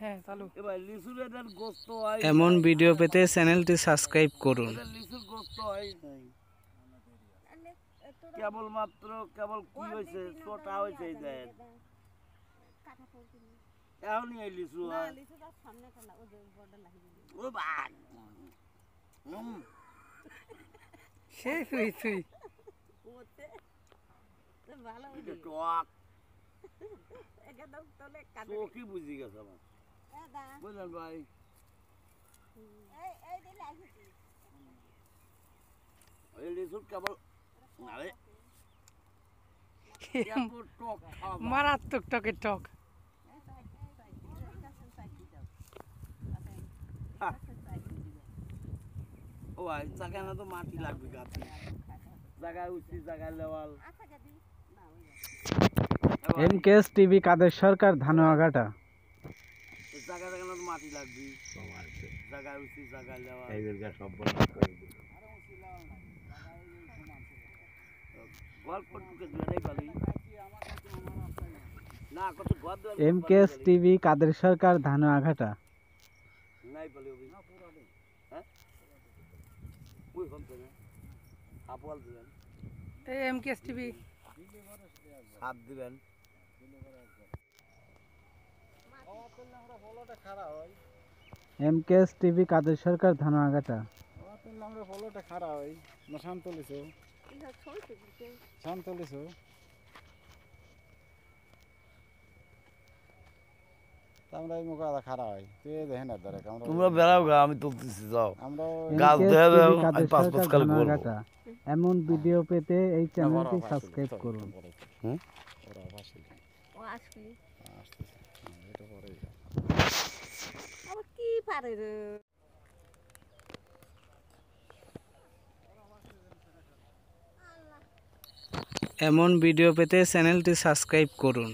হ্যাঁ চালু। এবার লিচুর এটার গোস্ত হয়, এমন ভিডিও পেতে চ্যানেলটি সাবস্ক্রাইব করুন। এটার লিচুর গোস্ত হয় নাই, কেবল কি হয়েছে, ছোটা হয়েছে এই দেন এখনই এই লিচু হয়। ও বাঘ সেই সুই সুই কি বুঝি গেছে আমার বুঝলেন ভাই। এই লিচুর কেবল আরে টক মারাত্মক টকের টক। ও ভাই জায়গায় না তো মাটি লাগবে গাছে, জায়গায় উঠছি জায়গায় লেওয়াল। এমকেএস টিভি কাদের সরকার ধানুয়াঘাটা। জায়গায় জায়গায় না তো মাটি লাগবে, জায়গায় উঠছি জায়গায় লেওয়াল। এমকেএস টিভি কাদের সরকার ধানুয়াঘাটা। নাই বলে হ্যাঁ ওই কমছে না আপওয়াল দিবেন, এই এমকেএস টিভি হাত দিবেন। এমকেএস টিভি কাদের সরকার ধানুয়াঘাটা। আমরা ফলোটা খারাপ হয় না শান্ত লিছো শান্ত লিছো আমরা এই মুখে খারাপ হয় তুই দেখেন না ধরে তোমরা বেড়াও গা, আমি তুলতেছি যাও। আমরা গাছ দেয়া দাও, আমি পাঁচ পাঁচ কালে বলবো। ধানুয়াঘাটা এমন ভিডিও পেতে এই চ্যানেলটি সাবস্ক্রাইব করুন। ওরা আসলে ও আসবি আসতেছে এটা পরে আবার কি পারে রে। এমন ভিডিও পেতে চ্যানেলটি সাবস্ক্রাইব করুন।